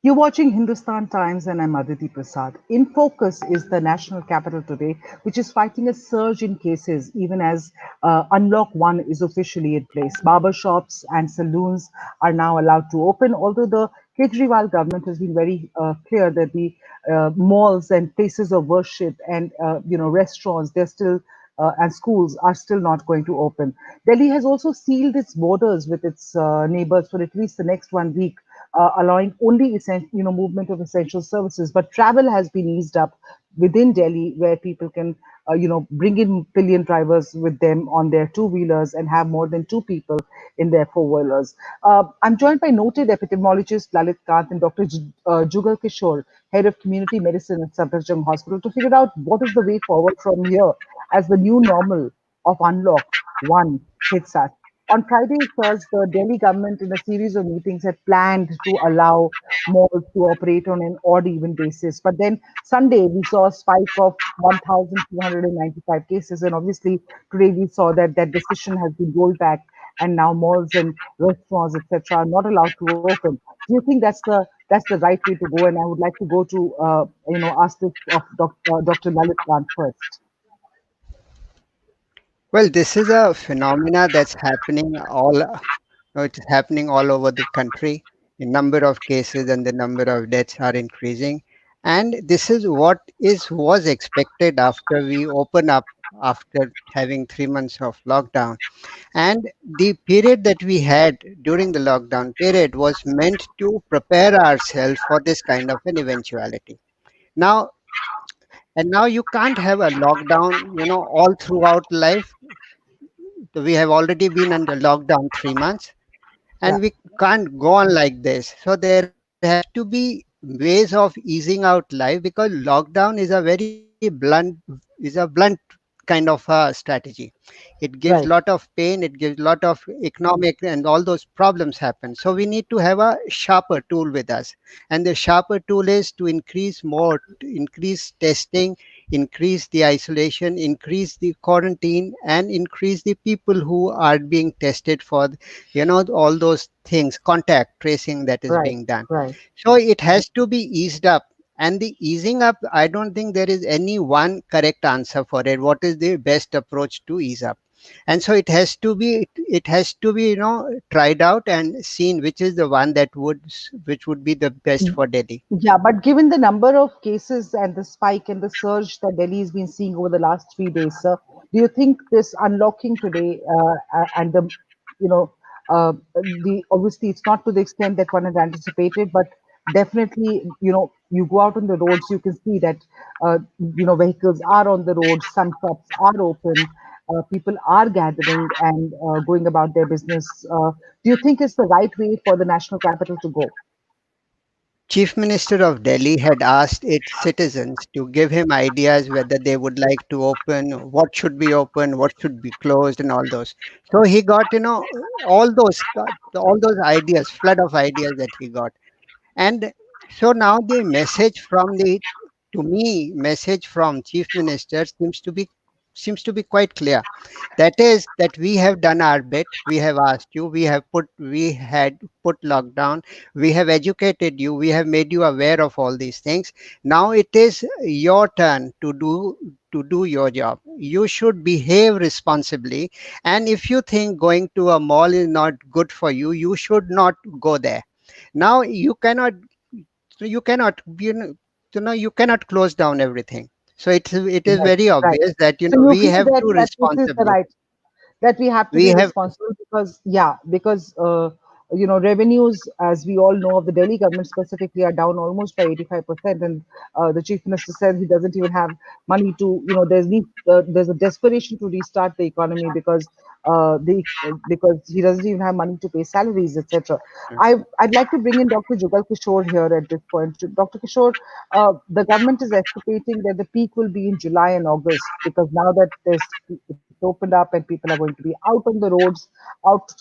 You're watching Hindustan Times, and I'm Aditi Prasad. In focus is the national capital today, which is fighting a surge in cases, even as Unlock 1 is officially in place. Barber shops and saloons are now allowed to open, although the Kejriwal government has been very clear that the malls and places of worship and restaurants, they're still and schools are still not going to open. Delhi has also sealed its borders with its neighbors for at least the next 1 week, allowing only movement of essential services. But travel has been eased up within Delhi, where people can, bring in pillion drivers with them on their two-wheelers and have more than two people in their four-wheelers. I'm joined by noted epidemiologist Lalit Kant and Dr. Jugal Kishore, head of community medicine at Safdarjung Hospital, to figure out what is the way forward from here as the new normal of Unlock 1 hits us. On Friday itself, the Delhi government, in a series of meetings, had planned to allow malls to operate on an odd even basis. But then Sunday, we saw a spike of 1,295 cases. And obviously, today we saw that that decision has been rolled back, and now malls and restaurants, etc., are not allowed to open. Do you think that's the right way to go? And I would like to go to ask this of Dr. Lalit Kant first. Well, this is a phenomena that's happening it's happening all over the country. The number of cases and the number of deaths are increasing. And this is what was expected after we open up after having 3 months of lockdown. And the period that we had during the lockdown period was meant to prepare ourselves for this kind of an eventuality. Now, and now you can't have a lockdown, all throughout life. So we have already been under lockdown 3 months, Yeah. and we can't go on like this. So there has to be ways of easing out life, because lockdown is a very blunt kind of a strategy. It gives lot Right. of pain, it gives lot of economic, and all those problems happen. So we need to have a sharper tool with us, and the sharper tool is to increase testing, increase the isolation, increase the quarantine, and increase the people who are being tested for all those things, contact tracing that is Right. being done. Right. So it has to be eased up. And the easing up, I don't think there is any one correct answer for it. What is the best approach to ease up? And so it has to be tried out and seen which is the one which would be the best for Delhi. Yeah, but given the number of cases and the spike and the surge that Delhi has been seeing over the last 3 days, sir, do you think this unlocking today and you know, the obviously it's not to the extent that one had anticipated, but definitely, you go out on the roads, you can see that, vehicles are on the roads, some shops are open, people are gathering and going about their business. Do you think it's the right way for the national capital to go? Chief Minister of Delhi had asked its citizens to give him ideas whether they would like to open, what should be open, what should be closed, and all those. So he got, all those ideas, flood of ideas that he got. And so now the message from Chief Minister seems to be quite clear. That is that we have done our bit. We have asked you. We had put lockdown. We have educated you. We have made you aware of all these things. Now it is your turn to do your job. You should behave responsibly. And if you think going to a mall is not good for you, you should not go there. Now you cannot close down everything. So it is Right, very right. obvious that So you we feel have that to this is the responsibly. right, that we have to We be have responsible because, yeah, because revenues, as we all know, of the Delhi government specifically are down almost by 85%, and the chief minister said he doesn't even have money to, there's a desperation to restart the economy because he doesn't even have money to pay salaries, etc. I'd like to bring in Dr. Jugal Kishore here at this point. Dr. Kishore, the government is estimating that the peak will be in July and August, because now that it's opened up and people are going to be out on the roads, out,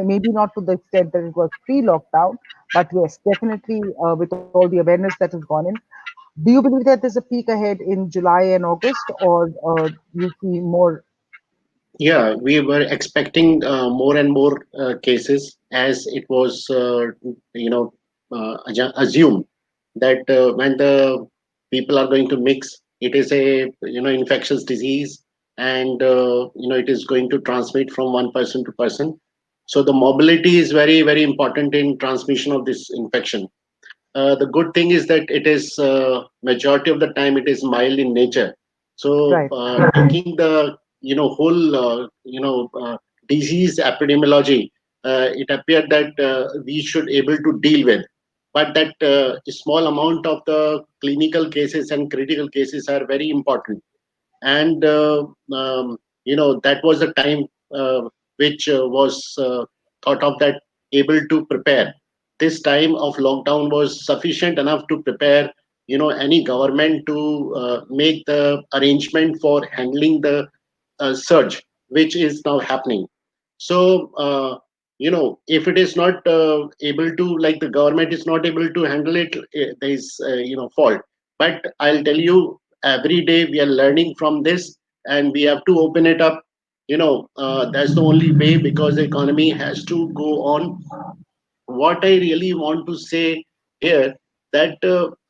maybe not to the extent that it was pre-lockdown, but yes, definitely with all the awareness that has gone in. Do you believe that there's a peak ahead in July and August, or you see more? Yeah, we were expecting more and more cases as it was, you know, assume that when the people are going to mix, it is a infectious disease, and it is going to transmit from one person to person. So the mobility is very very important in transmission of this infection. The good thing is that it is majority of the time it is mild in nature. So Right. taking the whole disease epidemiology, it appeared that we should able to deal with, but that small amount of the clinical cases and critical cases are very important. And that was the time which was thought of that able to prepare. This time of lockdown was sufficient enough to prepare any government to make the arrangement for handling the surge which is now happening. So if it is not able to, like, the government is not able to handle it, there is fault. But I'll tell you, every day we are learning from this, and we have to open it up. That's the only way, because the economy has to go on. What I really want to say here, that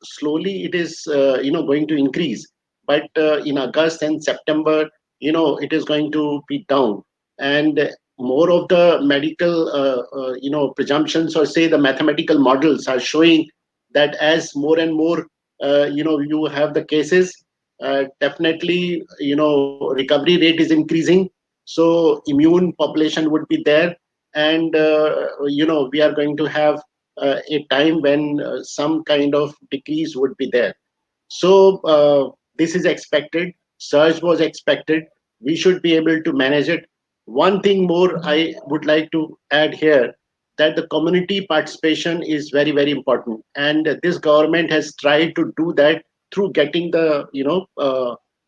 slowly it is going to increase, but in August and September, it is going to be down. And more of the medical presumptions, or say the mathematical models, are showing that as more and more you have the cases, definitely recovery rate is increasing. So immune population would be there, and we are going to have a time when some kind of decrease would be there. So this is expected. Surge was expected. We should be able to manage it. One thing more I would like to add here, that the community participation is very very important, and this government has tried to do that through getting the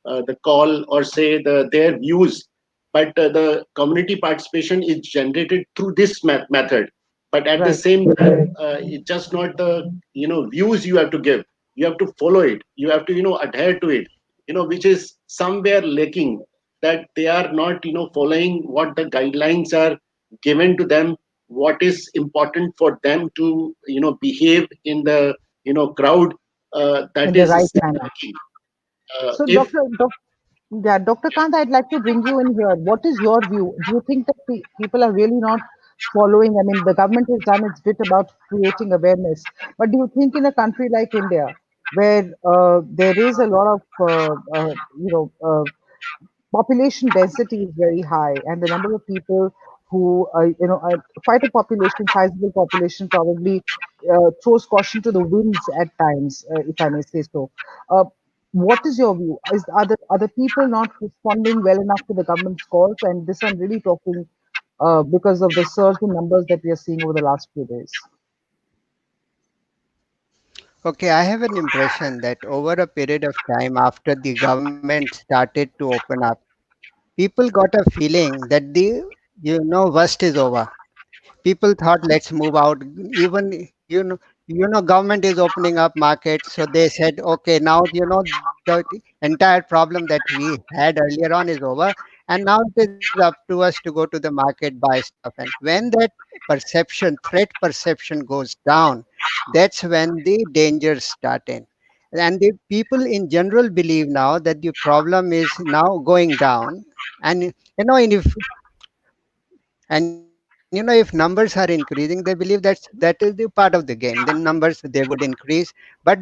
the call, or say their views. But the community participation is generated through this method. But at the Right. same time, it's just not the views you have to give. You have to follow it. You have to adhere to it, which is somewhere lacking, that they are not following what the guidelines are given to them, what is important for them to behave in the crowd. That In the is right still manner. lacking. So, If yeah, Dr. Kant, I'd like to bring you in here. What is your view? Do you think that people are really not following? I mean, the government has done its bit about creating awareness, but do you think in a country like India, where there is a lot of, population density is very high, and the number of people who, quite a population, sizable population, probably throws caution to the winds at times, if I may say so. Uh, what is your view? Are the people not responding well enough to the government's calls? And this I'm really talking because of the surge in numbers that we are seeing over the last few days. Okay, I have an impression that over a period of time after the government started to open up, people got a feeling that the worst is over. People thought, let's move out. Even government is opening up markets, so they said, okay, now the entire problem that we had earlier on is over, and now it is up to us to go to the market, buy stuff. And when that threat perception goes down, that's when the dangers start in. And the people in general believe now that the problem is now going down. And and if numbers are increasing, they believe that is the part of the game. Then numbers, they would increase, but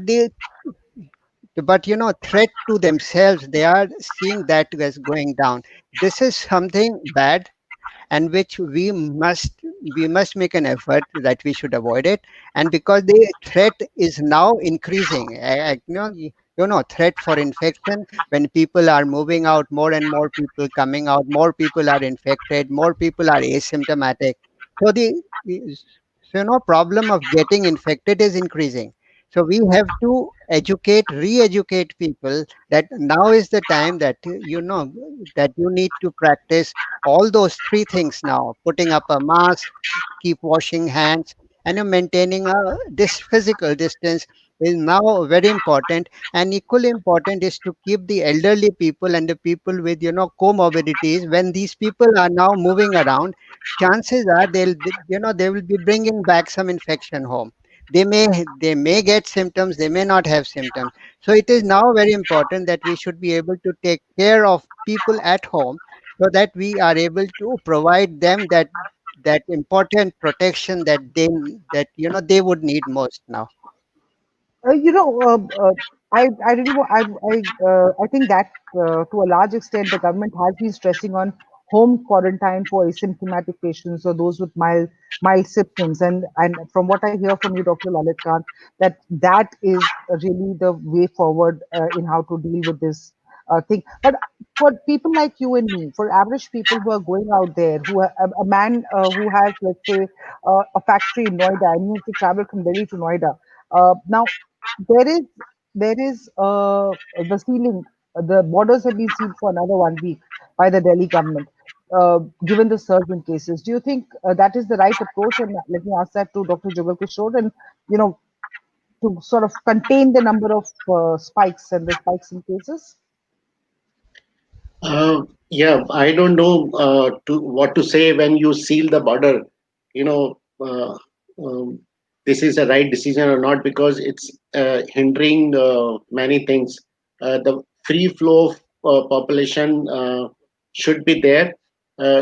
threat to themselves, they are seeing that as going down. This is something bad, and which we must make an effort that we should avoid it. And because the threat is now increasing, threat for infection, when people are moving out, more and more people coming out, more people are infected, more people are asymptomatic. So the problem of getting infected is increasing. So we have to re-educate people that now is the time that that you need to practice all those three things now: putting up a mask, keep washing hands, and maintaining this physical distance is now very important. And equally important is to keep the elderly people and the people with comorbidities. When these people are now moving around, chances are they will be bringing back some infection home. they may get symptoms, they may not have symptoms. So it is now very important that we should be able to take care of people at home, so that we are able to provide them that important protection that they would need most now. You know, I really I think that to a large extent the government has been stressing on home quarantine for asymptomatic patients or those with mild symptoms, and from what I hear from you, Dr. Lalit Kant, that is really the way forward in how to deal with this thing. But for people like you and me, for average people who are going out there, a man who has, let's say, a factory in Noida and he has to travel from Delhi to Noida. Now, there is the sealing. The borders have been sealed for another 1 week by the Delhi government, given the surge in cases. Do you think that is the right approach? And let me ask that to Dr. Jugal Kishore, and you know, to sort of contain the number of spikes and the spikes in cases. Yeah, I don't know to what to say when you seal the border. You know, this is a right decision or not, because it's hindering many things. The free flow of population should be there,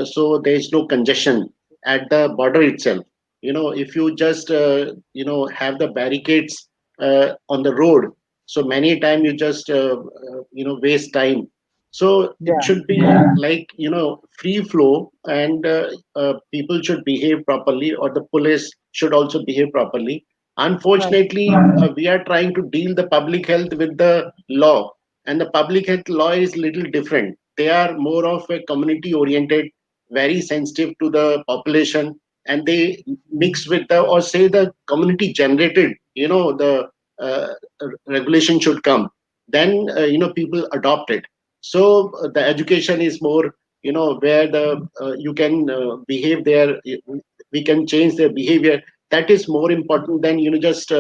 so there is no congestion at the border itself. If you just have the barricades on the road, so many time you just waste time. So it Yeah, should be like, free flow, and people should behave properly, or the police should also behave properly. right, Unfortunately, we are trying to deal the public health with the law, and the public health law is little different. They are more of a community oriented, very sensitive to the population, and they mix with the, or say, the community generated, the uh, regulation should come. Then people adopt it. So the education is more, where the you can behave there, we can change their behavior. That is more important than just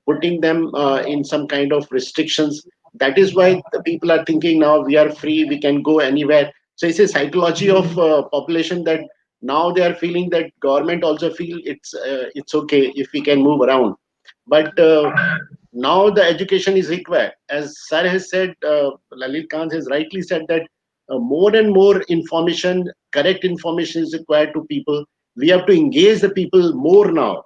putting them in some kind of restrictions. That is why the people are thinking now we are free, we can go anywhere. So it's a psychology of population, that now they are feeling that government also feel it's okay if we can move around. But now the education is required. As Sir has said, Lalit Kant has rightly said that more and more information, correct information is required to people. We have to engage the people more now,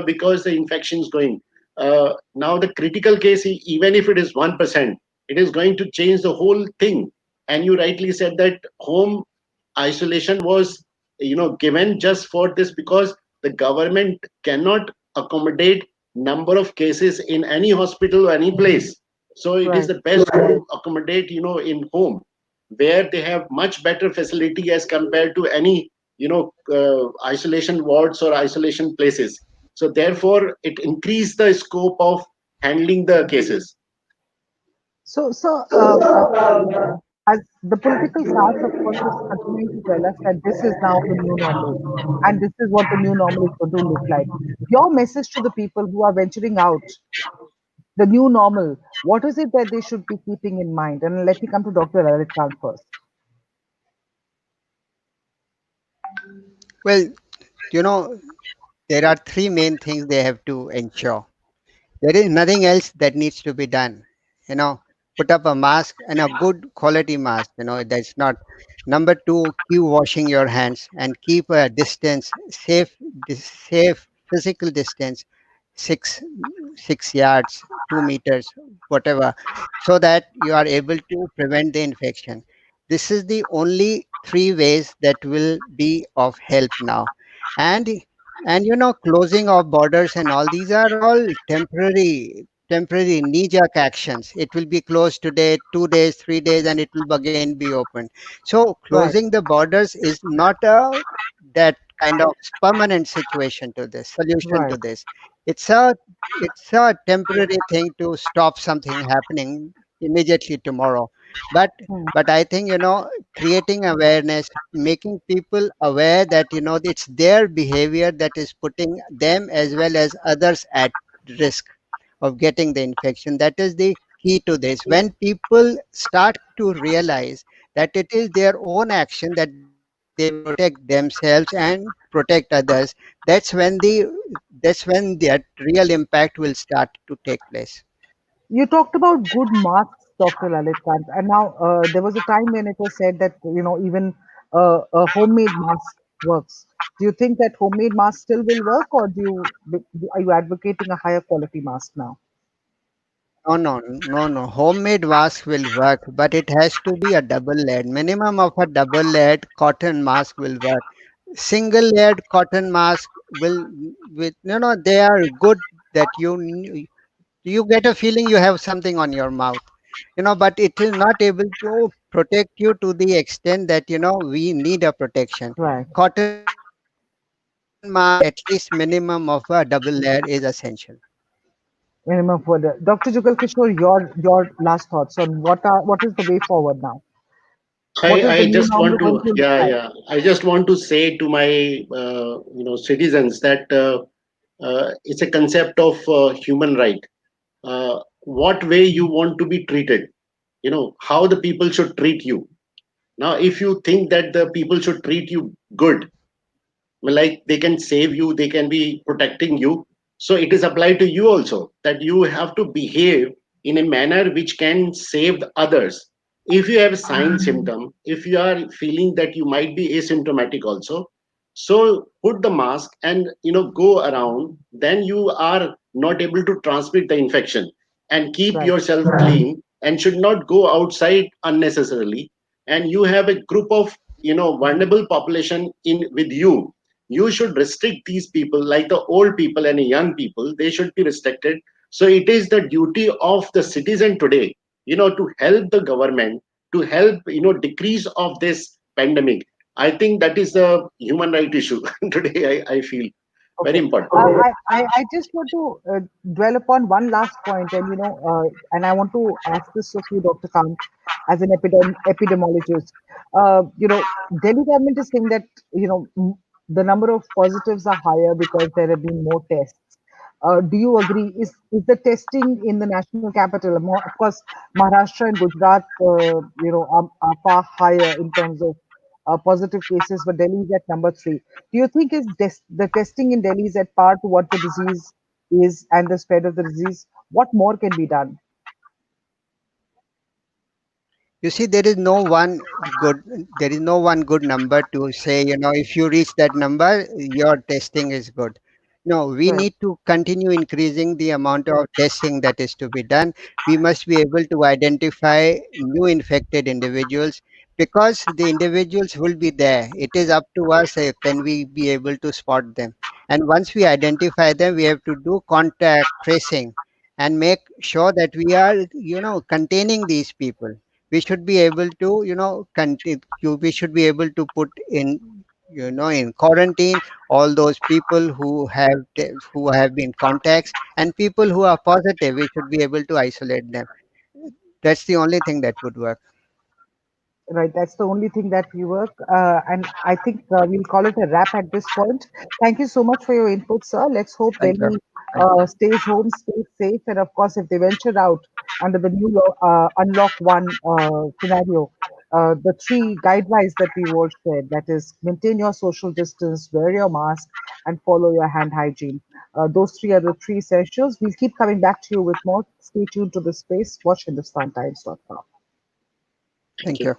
because the infection is going. Now the critical case, even if it is 1%, it is going to change the whole thing. And you rightly said that home isolation was, given just for this, because the government cannot accommodate number of cases in any hospital or any place. So it is right. the best to accommodate, in home, where they have much better facility as compared to any, isolation wards or isolation places. So therefore it increased the scope of handling the cases. So, as the political class, of course, is continuing to tell us that this is now the new normal, and this is what the new normal is going to look like. Your message to the people who are venturing out, the new normal, what is it that they should be keeping in mind? And let me come to Dr. Lalit Khan first. Well, you know, there are three main things they have to ensure. There is nothing else that needs to be done. You know, put up a mask, and a good quality mask. That's not. Number two, keep washing your hands and keep a distance, safe physical distance, six 6 yards, 2 meters, whatever, so that you are able to prevent the infection. This is the only three ways that will be of help now. And closing of borders and all these are all temporary knee-jerk actions. It will be closed today, 2 days, 3 days, and it will again be open. So Right, closing the borders is not a that kind of permanent situation to this solution right. to this. It's a temporary thing to stop something happening immediately tomorrow. but Hmm. but I think, creating awareness, making people aware that, it's their behavior that is putting them as well as others at risk of getting the infection. That is the key to this. When people start to realize that it is their own action that they are they protect themselves and protect others. That's when the that's when that real impact will start to take place. You talked about good masks, Dr. Lalit Kant, and now there was a time when it was said that even a homemade mask works. Do you think that homemade mask still will work, or are you advocating a higher quality mask now? No, no, no, no. Homemade mask will work, but it has to be a double layered. Minimum of a double layered cotton mask will work. Single layered cotton mask will, with they are good that you get a feeling you have something on your mouth, but it is not able to protect you to the extent that we need a protection. Right. Cotton mask at least minimum of a double layer is essential. Minimum for the Dr. Jugal Kishore, your last thoughts on what is the way forward now? What is the I new just normal want going to, to look yeah, like? yeah. I just want to say to my, citizens that it's a concept of human right. What way you want to be treated, how the people should treat you. Now, if you think that the people should treat you good, well, like they can save you, they can be protecting you. So it is applied to you also that you have to behave in a manner which can save the others. If you have a sign symptom, if you are feeling that you might be asymptomatic also, so put the mask and go around. Then you are not able to transmit the infection, and keep Right. yourself clean and should not go outside unnecessarily. And you have a group of vulnerable population in with you. You should restrict these people, like the old people and the young people. They should be restricted. So it is the duty of the citizen today, to help the government, to help decrease of this pandemic. I think that is the human right issue today. I feel very Okay. important. I just want to dwell upon one last point, and and I want to ask this of you, Dr. Kant, as an epidemiologist. Delhi government is saying that the number of positives are higher because there have been more tests. Do you agree? Is the testing in the national capital, more, of course, Maharashtra and Gujarat, are far higher in terms of positive cases, but Delhi is at number three. Do you think the testing in Delhi is at par to what the disease is and the spread of the disease? What more can be done? You see, good there is no one good number to say, if you reach that number, your testing is good. No, we Right, need to continue increasing the amount of testing that is to be done. We must be able to identify new infected individuals, because the individuals will be there. It is up to us, can we be able to spot them. And once we identify them, we have to do contact tracing and make sure that we are, containing these people. We should be able to we should be able to put in, in quarantine all those people who have been contacts, and people who are positive, we should be able to isolate them. That's the only thing that would work. right. That's the only thing that we work. And I think we'll call it a wrap at this point. Thank you so much for your input, sir. Let's hope Thank you. Delhi Thank you. stays home, stays safe, and of course, if they venture out under the new unlock one scenario, the three guidelines that we all shared, that is, maintain your social distance, wear your mask, and follow your hand hygiene. Those three are the three essentials. We'll keep coming back to you with more. Stay tuned to the space. Watch HindustanTimes.com. Thank Thank you. you.